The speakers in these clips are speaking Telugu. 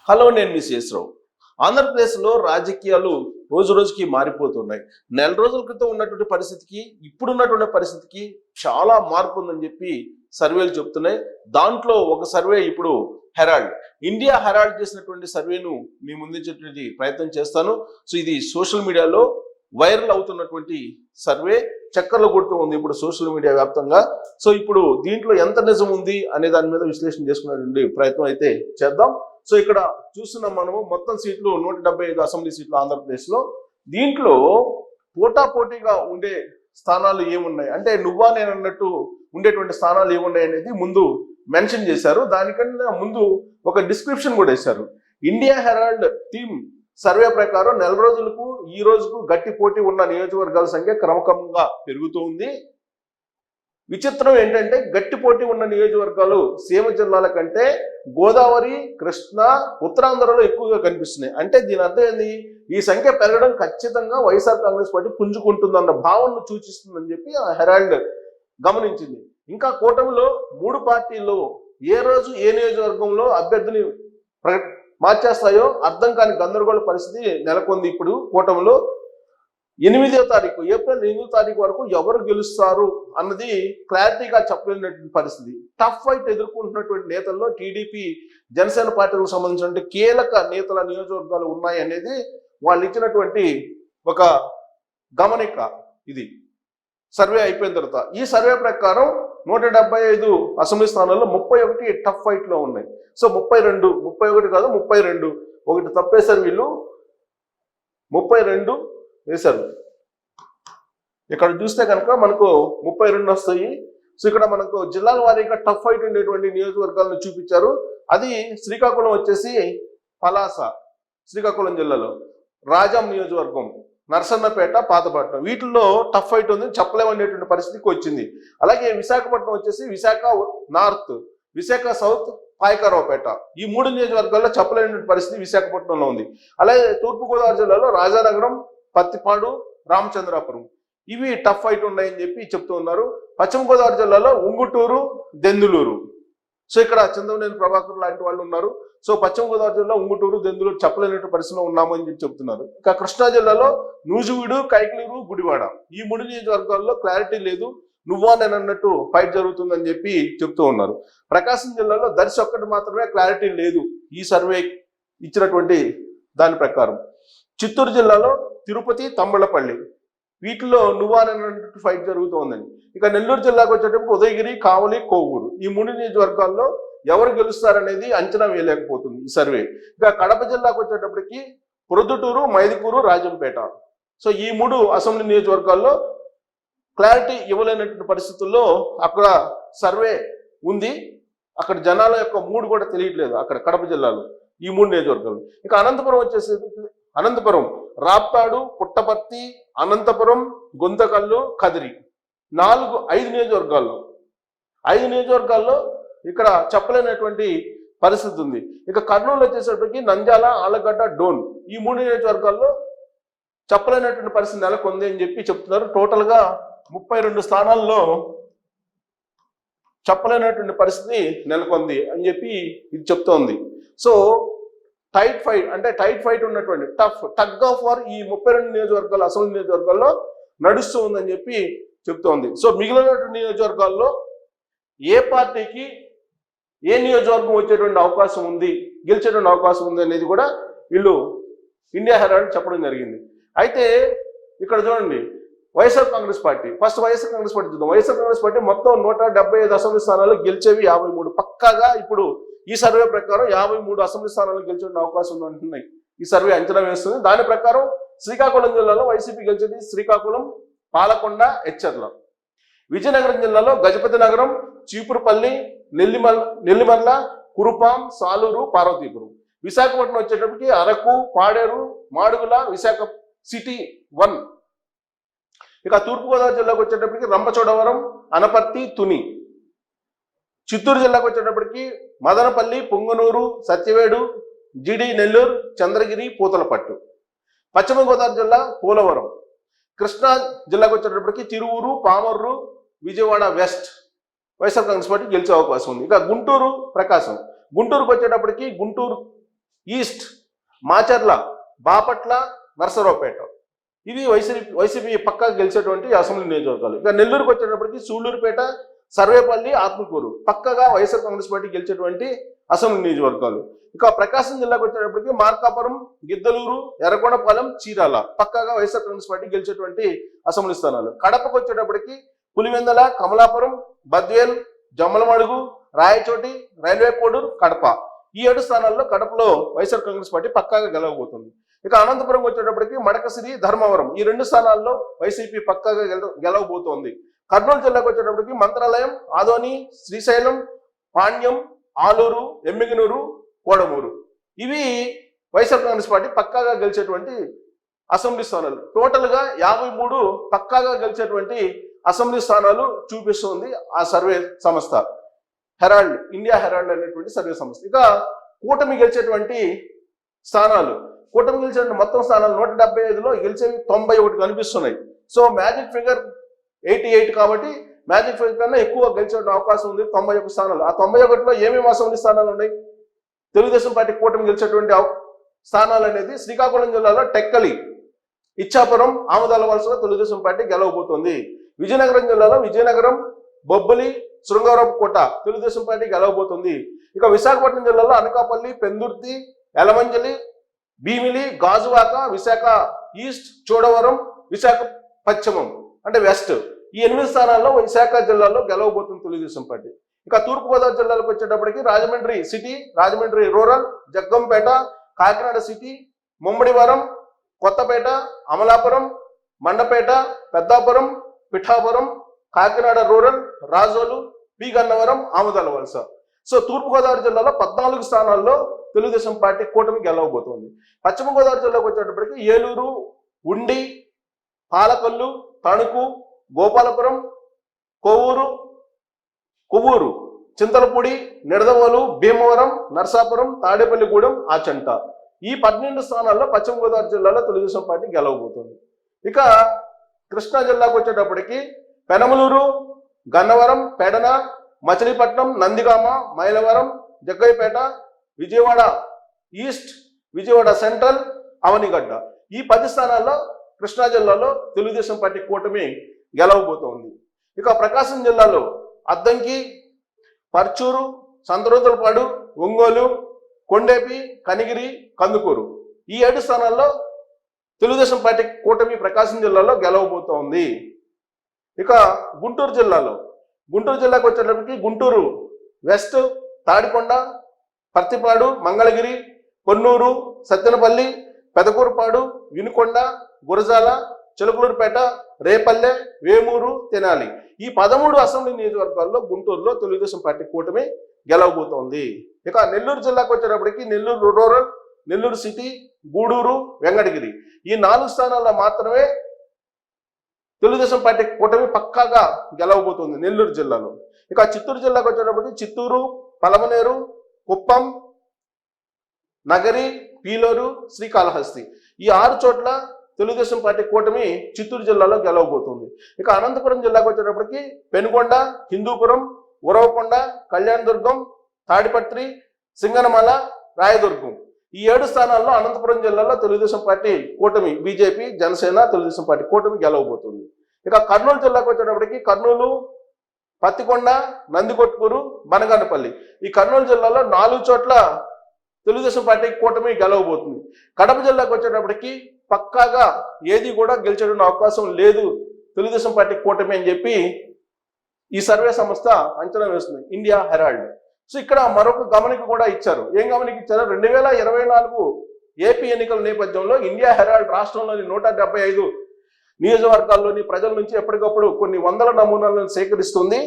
హలో, నేను మీ శేషరావు. ఆంధ్రప్రదేశ్లో రాజకీయాలు రోజు రోజుకి మారిపోతున్నాయి. నెల రోజుల క్రితం ఉన్నటువంటి పరిస్థితికి ఇప్పుడున్నటువంటి పరిస్థితికి చాలా మార్పు ఉందని చెప్పి సర్వేలు చెప్తున్నాయి. దాంట్లో ఒక సర్వే ఇప్పుడు హెరాల్డ్ ఇండియా హెరాల్డ్ చేసినటువంటి సర్వేను మీ ముందుంచేటువంటి ప్రయత్నం చేస్తాను. సో ఇది సోషల్ మీడియాలో వైరల్ అవుతున్నటువంటి సర్వే, చక్కర్లు కొడుతూ ఉంది ఇప్పుడు సోషల్ మీడియా వ్యాప్తంగా. సో ఇప్పుడు దీంట్లో ఎంత నిజం ఉంది అనే దాని మీద విశ్లేషణ చేసుకునేటువంటి ప్రయత్నం అయితే చేద్దాం. సో ఇక్కడ చూస్తున్నాం మనము మొత్తం సీట్లు 175 అసెంబ్లీ సీట్లు ఆంధ్రప్రదేశ్లో. దీంట్లో పోటాపోటీగా ఉండే స్థానాలు ఏమున్నాయి అంటే నువ్వా నేను అన్నట్టు ఉండేటువంటి స్థానాలు ఏమున్నాయి అనేది ముందు మెన్షన్ చేశారు. దానికన్నా ముందు ఒక డిస్క్రిప్షన్ కూడా వేశారు. ఇండియా హెరాల్డ్ టీమ్ సర్వే ప్రకారం నెల రోజులకు ఈ రోజుకు గట్టి పోటీ ఉన్న నియోజకవర్గాల సంఖ్య క్రమక్రమంగా పెరుగుతూ ఉంది. విచిత్రం ఏంటంటే గట్టి పోటీ ఉన్న నియోజకవర్గాలు సీమ జిల్లాల కంటే గోదావరి, కృష్ణా, ఉత్తరాంధ్రలో ఎక్కువగా కనిపిస్తున్నాయి. అంటే దీని అర్థం ఏంది? ఈ సంఖ్య పెరగడం ఖచ్చితంగా వైఎస్ఆర్ కాంగ్రెస్ పార్టీ పుంజుకుంటుందన్న భావనను సూచిస్తుందని చెప్పి ఆ హెరాల్డ్ గమనించింది. ఇంకా కూటమిలో 3 పార్టీలు ఏ రోజు ఏ నియోజకవర్గంలో అభ్యర్థిని మార్చేస్తాయో అర్థం కాని గందరగోళ పరిస్థితి నెలకొంది. ఇప్పుడు కూటమిలో 8వ తారీఖు ఏప్రిల్ 8వ తారీఖు వరకు ఎవరు గెలుస్తారు అన్నది క్లారిటీగా చెప్పలేనటువంటి పరిస్థితి. టఫ్ ఫైట్ ఎదుర్కొంటున్నటువంటి నేతల్లో టీడీపీ, జనసేన పార్టీలకు సంబంధించిన కీలక నేతల నియోజకవర్గాలు ఉన్నాయి అనేది వాళ్ళు ఇచ్చినటువంటి ఒక గమనిక. ఇది సర్వే అయిపోయిన తర్వాత ఈ సర్వే ప్రకారం 175 అసెంబ్లీ స్థానాల్లో 31 టఫ్ ఫైట్ లో ఉన్నాయి. సో 31 కాదు 32, ఒకటి తప్పేశారు వీళ్ళు, 32 వేశారు. ఇక్కడ చూస్తే కనుక మనకు 32 వస్తాయి. సో ఇక్కడ మనకు జిల్లాల వారీగా టఫ్ ఫైట్ ఉండేటువంటి నియోజకవర్గాలను చూపించారు. అది శ్రీకాకుళం వచ్చేసి పలాస, శ్రీకాకుళం జిల్లాలో రాజాం నియోజకవర్గం, నరసన్నపేట, పాతపట్నం, వీటిల్లో టఫ్ ఫైట్ ఉంది, చెప్పలేమనేటువంటి పరిస్థితికి వచ్చింది. అలాగే విశాఖపట్నం వచ్చేసి విశాఖ నార్త్, విశాఖ సౌత్, పాయకరావుపేట, ఈ 3 నియోజకవర్గాల్లో చెప్పలేనటువంటి పరిస్థితి విశాఖపట్నంలో ఉంది. అలాగే తూర్పుగోదావరి జిల్లాలో రాజానగరం, పత్తిపాడు, రామచంద్రాపురం, ఇవి టఫ్ ఫైట్ ఉన్నాయని చెప్పి చెప్తూ ఉన్నారు. పశ్చిమ గోదావరి జిల్లాలో ఉంగుటూరు, దెందులూరు, సో ఇక్కడ చంద్రనేని ప్రభాకర్ లాంటి వాళ్ళు ఉన్నారు. సో పశ్చిమ గోదావరి జిల్లా ఉంగుటూరు, దెందులూరు చెప్పలేనట్టు పరిస్థితిలో ఉన్నామని చెప్పి చెప్తున్నారు. ఇక కృష్ణా జిల్లాలో నూజివీడు, కైకలూరు, గుడివాడ, ఈ 3 నియోజకవర్గాల్లో క్లారిటీ లేదు, నువ్వా నేను అన్నట్టు ఫైట్ జరుగుతుందని చెప్పి చెప్తూ ఉన్నారు. ప్రకాశం జిల్లాలో దర్శి ఒక్కటి మాత్రమే క్లారిటీ లేదు ఈ సర్వే ఇచ్చినటువంటి దాని ప్రకారం. చిత్తూరు జిల్లాలో తిరుపతి, తంబళపల్లి, వీటిలో నువ్వా నేను అన్నట్టు ఫైట్ జరుగుతుందని. ఇక నెల్లూరు జిల్లాకు వచ్చేటప్పుడు ఉదయగిరి, కావలి, కోవూరు, ఈ 3 నియోజకవర్గాల్లో ఎవరు గెలుస్తారనేది అంచనా వేయలేకపోతుంది ఈ సర్వే. ఇక కడప జిల్లాకు వచ్చేటప్పటికి ప్రొద్దుటూరు, మైదుకూరు, రాజంపేట, సో ఈ 3 అసెంబ్లీ నియోజకవర్గాల్లో క్లారిటీ ఇవ్వలేనటువంటి పరిస్థితుల్లో అక్కడ సర్వే ఉంది. అక్కడ జనాల యొక్క మూడు కూడా తెలియట్లేదు అక్కడ కడప జిల్లాలో ఈ 3 నియోజకవర్గాలు. ఇక అనంతపురం వచ్చేసి అనంతపురం, రాప్తాడు, పుట్టపర్తి, అనంతపురం, గుంతకల్లు, కదిరి, 5 నియోజకవర్గాల్లో 5 నియోజకవర్గాల్లో ఇక్కడ చెప్పలేనటువంటి పరిస్థితి ఉంది. ఇక కర్నూలు వచ్చేసరికి నంద్యాల, ఆలగడ్డ, డోన్, ఈ 3 నియోజకవర్గాల్లో చెప్పలేనటువంటి పరిస్థితి నెలకొంది అని చెప్పి చెప్తున్నారు. టోటల్గా 32 స్థానాల్లో చెప్పలేనటువంటి పరిస్థితి నెలకొంది అని చెప్పి ఇది చెప్తోంది. సో టైట్ ఫైట్ ఉన్నటువంటి టగ్ ఆఫ్ వార్ ఈ 32 నియోజకవర్గాలు అసెంబ్లీ నియోజకవర్గాల్లో నడుస్తూ ఉందని చెప్పి చెప్తోంది. సో మిగిలినటువంటి నియోజకవర్గాల్లో ఏ పార్టీకి ఏ నియోజకవర్గం వచ్చేటువంటి అవకాశం ఉంది, గెలిచేటువంటి అవకాశం ఉంది అనేది కూడా వీళ్ళు ఇండియా హెరాల్డ్ చెప్పడం జరిగింది. అయితే ఇక్కడ చూడండి, YSR Congress party, first YSR Congress party చూద్దాం. వైఎస్ఆర్ కాంగ్రెస్ పార్టీ మొత్తం 175 అసెంబ్లీ స్థానాలు గెలిచేవి 53 పక్కాగా. ఇప్పుడు ఈ సర్వే ప్రకారం 53 అసెంబ్లీ స్థానాలు గెలిచే అవకాశం ఉందంటున్నాయి ఈ సర్వే అంచనా వేస్తుంది. దాని ప్రకారం శ్రీకాకుళం జిల్లాలో వైసీపీ గెలిచేది శ్రీకాకుళం, పాలకొండ, ఎచ్చర్ల. విజయనగరం జిల్లాలో గజపతి నగరం, చీపురుపల్లి, నెల్లిమర్ల, కురుపాం, సాలూరు, పార్వతీపురం. విశాఖపట్నం వచ్చేటప్పటికి అరకు, పాడేరు, మాడుగుల, విశాఖ సిటీ 1. ఇక తూర్పుగోదావరి జిల్లాకు వచ్చేటప్పటికి రంపచోడవరం, అనపర్తి, తుని. చిత్తూరు జిల్లాకు వచ్చేటప్పటికి మదనపల్లి, పొంగనూరు, సత్యవేడు, జిడి, నెల్లూరు, చంద్రగిరి, పూతలపట్టు. పశ్చిమ గోదావరి జిల్లా పోలవరం. కృష్ణా జిల్లాకు వచ్చేటప్పటికి తిరువురు, పామర్రు, విజయవాడ వెస్ట్ వైఎస్ఆర్ కాంగ్రెస్ పార్టీ గెలిచే అవకాశం ఉంది. ఇక గుంటూరు, ప్రకాశం. గుంటూరుకు వచ్చేటప్పటికి గుంటూరు ఈస్ట్ మాచర్ల, బాపట్ల, నరసరావుపేట. ఇవి వైసీపీ పక్కా గెలిచేటువంటి అసెంబ్లీ నియోజకవర్గాలు. ఇక నెల్లూరుకు వచ్చేటప్పటికి సూళ్లూరుపేట, సర్వేపల్లి, ఆత్మకూరు పక్కగా వైఎస్ఆర్ కాంగ్రెస్ పార్టీ గెలిచేటువంటి అసెంబ్లీ నియోజకవర్గాలు. ఇక ప్రకాశం జిల్లాకు వచ్చేటప్పటికి మార్కాపురం, గిద్దలూరు, ఎర్రగొండపాలెం, చీరాల పక్కగా వైఎస్ఆర్ కాంగ్రెస్ పార్టీ గెలిచేటువంటి అసెంబ్లీ స్థానాలు. కడపకు వచ్చేటప్పటికి పులివెందల, కమలాపురం, బద్వేల్, జమ్మలమడుగు, రాయచోటి, రైల్వే కోడూరు, కడప. ఈ 7 స్థానాల్లో కడపలో వైఎస్ఆర్ కాంగ్రెస్ పార్టీ పక్కాగా గెలవబోతుంది. ఇక అనంతపురం వచ్చేటప్పటికి మడకసిరి, ధర్మవరం ఈ 2 స్థానాల్లో వైసీపీ పక్కాగా గెలవబోతోంది. కర్నూలు జిల్లాకు వచ్చేటప్పటికి మంత్రాలయం, ఆదోని, శ్రీశైలం, పాణ్యం, ఆలూరు, ఎమ్మిగనూరు, కోడమూరు ఇవి వైఎస్ఆర్ కాంగ్రెస్ పార్టీ పక్కాగా గెలిచేటువంటి అసెంబ్లీ స్థానాలు. టోటల్గా 53 పక్కాగా గెలిచేటువంటి అసెంబ్లీ స్థానాలు చూపిస్తుంది ఆ సర్వే సంస్థ హెరాల్డ్, ఇండియా హెరాల్డ్ అనేటువంటి సర్వే సంస్థ. ఇక కూటమి గెలిచేటువంటి స్థానాలు, కూటమి గెలిచిన మొత్తం స్థానాలు 175లో గెలిచేవి 91 కనిపిస్తున్నాయి. సో మ్యాజిక్ ఫిగర్ 88 కాబట్టి మ్యాజిక్ ఫిగర్ కన్నా ఎక్కువ గెలిచే అవకాశం ఉంది 91 స్థానాలు. ఆ 91లో ఏమేమి అసెంబ్లీ స్థానాలు ఉన్నాయి? తెలుగుదేశం పార్టీ కూటమి గెలిచేటువంటి స్థానాలు అనేది శ్రీకాకుళం జిల్లాలో టెక్కలి, ఇచ్చాపురం, ఆమదాల వలసలో తెలుగుదేశం పార్టీ గెలవబోతోంది. విజయనగరం జిల్లాలో విజయనగరం, బొబ్బలి, శృంగారపుకోట తెలుగుదేశం పార్టీ గెలవబోతుంది. ఇక విశాఖపట్నం జిల్లాలో అనకాపల్లి, పెందుర్తి, యలమంచిలి, భీమిలి, గాజువాక, విశాఖ ఈస్ట్, చోడవరం, విశాఖ పశ్చిమం అంటే వెస్ట్ ఈ 8 స్థానాల్లో విశాఖ జిల్లాలో గెలవబోతుంది తెలుగుదేశం పార్టీ. ఇక తూర్పుగోదావరి జిల్లాలకు వచ్చేటప్పటికి Rajahmundry city, Rajahmundry rural, Jaggampeta, Kakinada city, Mummidivaram, Kothapeta, Amalapuram, Mandapeta, Peddapuram, Pithapuram, Kakinada rural, Razole, P Gannavaram, Amadalavalasa. So తూర్పుగోదావరి జిల్లాలో 14 స్థానాల్లో తెలుగుదేశం పార్టీ కూటమి గెలవబోతోంది. పశ్చిమ గోదావరి జిల్లాకు వచ్చేటప్పటికి ఏలూరు, ఉండి, పాలకొల్లు, తణుకు, గోపాలపురం, కొవ్వూరు, చింతలపూడి, నిడదవోలు, భీమవరం, నర్సాపురం, తాడేపల్లిగూడెం, ఆచంట ఈ 12 స్థానాల్లో పశ్చిమ గోదావరి జిల్లాలో తెలుగుదేశం పార్టీ గెలవబోతుంది. ఇక కృష్ణా జిల్లాకు వచ్చేటప్పటికి పెనమలూరు, గన్నవరం, పెడన, మచిలీపట్నం, నందిగామ, మైలవరం, జగ్గయ్యపేట, విజయవాడ ఈస్ట్, విజయవాడ సెంట్రల్, అవనిగడ్డ ఈ 10 స్థానాల్లో కృష్ణా జిల్లాలో తెలుగుదేశం పార్టీ కూటమి గెలవబోతోంది. ఇక ప్రకాశం జిల్లాలో అద్దంకి, పర్చూరు, సంతరోతులపాడు, ఒంగోలు, కొండేపి, కనిగిరి, కందుకూరు ఈ 7 స్థానాల్లో తెలుగుదేశం పార్టీ కూటమి ప్రకాశం జిల్లాలో గెలవబోతోంది. ఇక గుంటూరు జిల్లాకు వచ్చేటప్పటికి గుంటూరు వెస్ట్, తాడికొండ, పర్తిపాడు, మంగళగిరి, పొన్నూరు, సత్తెనపల్లి, పెదకూరుపాడు, వినుకొండ, గురజాల, చిలకలూరుపేట, రేపల్లె, వేమూరు, తెనాలి ఈ 13 అసెంబ్లీ నియోజకవర్గాల్లో గుంటూరులో తెలుగుదేశం పార్టీ కూటమి గెలవబోతోంది. ఇక నెల్లూరు జిల్లాకు వచ్చేటప్పటికి నెల్లూరు రూరల్, నెల్లూరు సిటీ, గూడూరు, వెంకటగిరి ఈ 4 స్థానాల్లో మాత్రమే తెలుగుదేశం పార్టీ కూటమి పక్కాగా గెలవబోతుంది నెల్లూరు జిల్లాలో. ఇక చిత్తూరు జిల్లాకు వచ్చేటప్పటికి చిత్తూరు, పలమనేరు, కుప్పం, నగరి, పీలూరు, శ్రీకాళహస్తి ఈ 6 చోట్ల తెలుగుదేశం పార్టీ కూటమి చిత్తూరు జిల్లాలో గెలవబోతుంది. ఇక అనంతపురం జిల్లాకు వచ్చేటప్పటికి పెనుగొండ, హిందూపురం, ఉరవకొండ, కళ్యాణదుర్గం, తాడిపత్రి, సింగనమల, రాయదుర్గం ఈ 7 స్థానాల్లో అనంతపురం జిల్లాలో తెలుగుదేశం పార్టీ కూటమి బీజేపీ, జనసేన, తెలుగుదేశం పార్టీ కూటమి గెలవబోతుంది. ఇక కర్నూలు జిల్లాకు వచ్చేటప్పటికి కర్నూలు, పత్తికొండ, నందికొట్కూరు, బనగానపల్లి ఈ కర్నూలు జిల్లాలో 4 చోట్ల తెలుగుదేశం పార్టీ కూటమి గెలవబోతుంది. కడప జిల్లాకు వచ్చేటప్పటికి పక్కాగా ఏది కూడా గెలిచేటువంటి అవకాశం లేదు తెలుగుదేశం పార్టీ కూటమి అని చెప్పి ఈ సర్వే సంస్థ అంచనా వేస్తుంది, ఇండియా హెరాల్డ్. సో ఇక్కడ మరొక గమనిక కూడా ఇచ్చారు. ఏం గమనిక ఇచ్చారు? 2024 ఏపీ ఎన్నికల నేపథ్యంలో ఇండియా హెరాల్డ్ రాష్ట్రంలోని 175 నియోజకవర్గాల్లోని ప్రజల నుంచి ఎప్పటికప్పుడు కొన్ని వందల నమూనాలను సేకరిస్తుంది.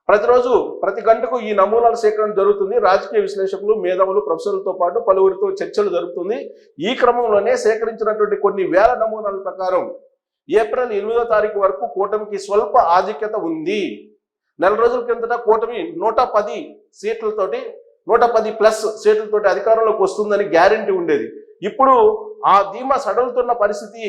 ప్రతిరోజు ప్రతి గంటకు ఈ నమూనాల సేకరణ జరుగుతుంది. రాజకీయ విశ్లేషకులు, మేధావులు, ప్రొఫెసర్లతో పాటు పలువురితో చర్చలు జరుగుతుంది. ఈ క్రమంలోనే సేకరించినటువంటి కొన్ని వేల నమూనాల ప్రకారం ఏప్రిల్ 8వ తారీఖు వరకు కూటమికి స్వల్ప ఆధిక్యత ఉంది. నెల రోజుల కిందట కూటమి 110 సీట్లతోటి 110+ సీట్లతోటి అధికారంలోకి వస్తుందని గ్యారంటీ ఉండేది. ఇప్పుడు ఆ ధీమా సడలుతున్న పరిస్థితి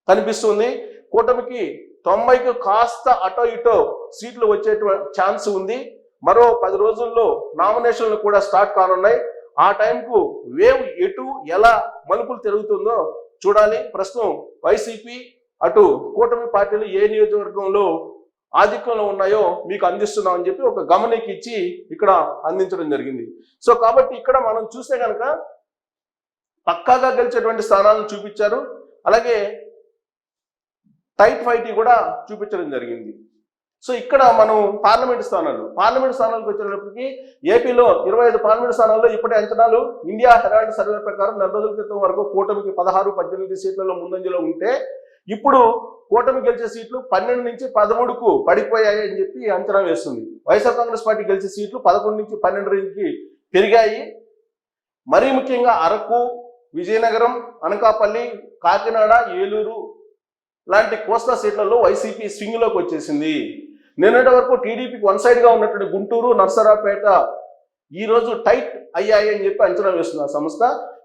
కనిపిస్తుంది. కూటమికి 90కు కాస్త అటో ఇటో సీట్లు వచ్చే ఛాన్స్ ఉంది. మరో 10 రోజుల్లో నామినేషన్లు కూడా స్టార్ట్ కానున్నాయి. ఆ టైంకు వేవ్ ఎటు ఎలా మలుపులు తిరుగుతుందో చూడాలి. ప్రస్తుతం వైసీపీ అటు కూటమి పార్టీలు ఏ నియోజకవర్గంలో ఆధిక్యంలో ఉన్నాయో మీకు అందిస్తున్నామని చెప్పి ఒక గమనిక ఇచ్చి ఇక్కడ అందించడం జరిగింది. సో కాబట్టి ఇక్కడ మనం చూస్తే కనుక పక్కాగా గెలిచేటువంటి స్థానాలను చూపించారు. అలాగే టైట్ ఫైట్ కూడా చూపించడం జరిగింది. సో ఇక్కడ మనం పార్లమెంట్ స్థానాలకు వచ్చేటప్పటికి ఏపీలో 25 పార్లమెంట్ స్థానాల్లో ఇప్పటి అంచనాలు ఇండియా హెరాల్డ్ సర్వే ప్రకారం 4 రోజుల క్రితం వరకు కూటమికి 16-18 సీట్లలో ముందంజలో ఉంటే ఇప్పుడు కూటమి గెలిచే సీట్లు 12 నుంచి 13కు పడిపోయాయి అని చెప్పి అంచనా వేస్తుంది. వైఎస్ఆర్ కాంగ్రెస్ పార్టీ గెలిచే సీట్లు 11 నుంచి 12 రేంజ్కి పెరిగాయి. మరీ ముఖ్యంగా అరకు, విజయనగరం, అనకాపల్లి, కాకినాడ, ఏలూరు లాంటి కోస్తా సీట్లలో వైసీపీ స్వింగ్లోకి వచ్చేసింది. నిన్నటి వరకు టీడీపీకి వన్ సైడ్గా ఉన్నటువంటి గుంటూరు, నర్సరావుపేట ఈరోజు టైట్ అయ్యాయి అని చెప్పి అంచనా వేస్తుంది ఆ సంస్థ.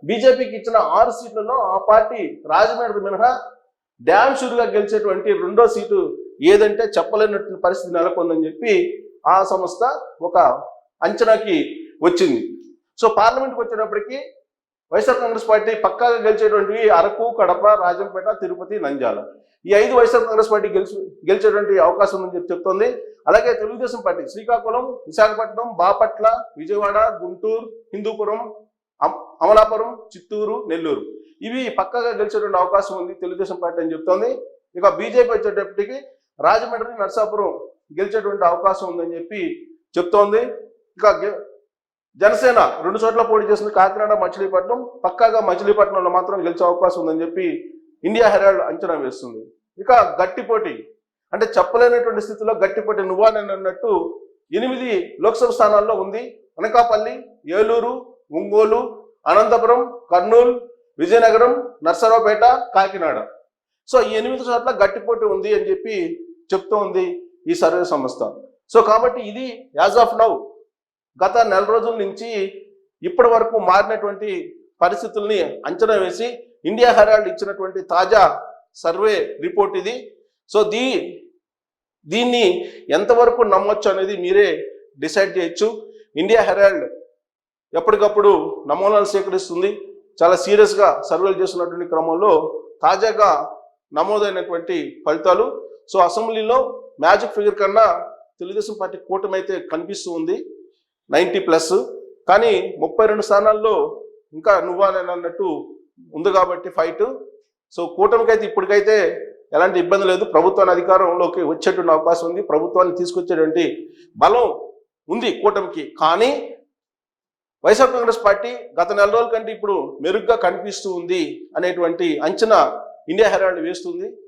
బీజేపీకి ఇచ్చిన 6 సీట్లలో ఆ పార్టీ రాజమండ్రి మినహా డ్యామ్ షూర్గా గెలిచేటువంటి రెండో సీటు ఏదంటే చెప్పలేనటువంటి పరిస్థితి నెలకొందని చెప్పి ఆ సంస్థ ఒక అంచనాకి వచ్చింది. సో పార్లమెంట్కి వచ్చేటప్పటికి వైఎస్ఆర్ కాంగ్రెస్ పార్టీ పక్కాగా గెలిచేటువంటివి అరకు, కడప, రాజంపేట, తిరుపతి, నంద్యాల. ఈ 5 వైఎస్ఆర్ కాంగ్రెస్ పార్టీ గెలిచేటువంటి అవకాశం ఉందని చెప్పి చెప్తోంది. అలాగే తెలుగుదేశం పార్టీ శ్రీకాకుళం, విశాఖపట్నం, బాపట్ల, విజయవాడ, గుంటూరు, హిందూపురం, అమలాపురం, చిత్తూరు, నెల్లూరు ఇవి పక్కాగా గెలిచేటువంటి అవకాశం ఉంది తెలుగుదేశం పార్టీ అని చెప్తోంది. ఇక బీజేపీ వచ్చేటప్పటికి రాజమండ్రి, నర్సాపురం గెలిచేటువంటి అవకాశం ఉందని చెప్పి చెప్తోంది. ఇక జనసేన 2 చోట్ల పోటీ చేస్తుంది, కాకినాడ, మచిలీపట్నం. పక్కాగా మచిలీపట్నంలో మాత్రం గెలిచే అవకాశం ఉందని చెప్పి ఇండియా హెరాల్డ్ అంచనా వేస్తుంది. ఇక గట్టి పోటీ అంటే చెప్పలేనటువంటి స్థితిలో గట్టి పోటీ నువ్వా నేను అన్నట్టు 8 లోక్సభ స్థానాల్లో ఉంది. అనకాపల్లి, ఏలూరు, ఒంగోలు, అనంతపురం, కర్నూలు, విజయనగరం, నర్సరావుపేట, కాకినాడ. సో ఈ 8 చోట్ల గట్టి పోటీ ఉంది అని చెప్పి చెప్తోంది ఈ సర్వే సంస్థ. సో కాబట్టి ఇది యాజ్ ఆఫ్ నౌ గత 4 రోజుల నుంచి ఇప్పటి వరకు మారినటువంటి పరిస్థితుల్ని అంచనా వేసి ఇండియా హెరాల్డ్ ఇచ్చినటువంటి తాజా సర్వే రిపోర్ట్ ఇది. సో దీన్ని ఎంతవరకు నమ్మొచ్చు అనేది మీరే డిసైడ్ చేయొచ్చు. ఇండియా హెరాల్డ్ ఎప్పటికప్పుడు నమూనాలు సేకరిస్తుంది. చాలా సీరియస్గా సర్వేలు చేస్తున్నటువంటి క్రమంలో తాజాగా నమోదైనటువంటి ఫలితాలు. సో అసెంబ్లీలో మ్యాజిక్ ఫిగర్ కన్నా తెలుగుదేశం పార్టీ కూటమి అయితే కనిపిస్తూ ఉంది 90+. కానీ 32 స్థానాల్లో ఇంకా నువ్వా నేను అన్నట్టు ఉంది కాబట్టి ఫైట్. సో కూటమికి అయితే ఇప్పటికైతే ఎలాంటి ఇబ్బంది లేదు. ప్రభుత్వాన్ని అధికారంలోకి వచ్చేటువంటి అవకాశం ఉంది. ప్రభుత్వాన్ని తీసుకొచ్చేటువంటి బలం ఉంది కూటమికి. కానీ వైఎస్ఆర్ కాంగ్రెస్ పార్టీ గత 4 రోజుల కంటే ఇప్పుడు మెరుగ్గా కనిపిస్తూ ఉంది అనేటువంటి అంచనా ఇండియా హెరాల్డ్ వేస్తుంది.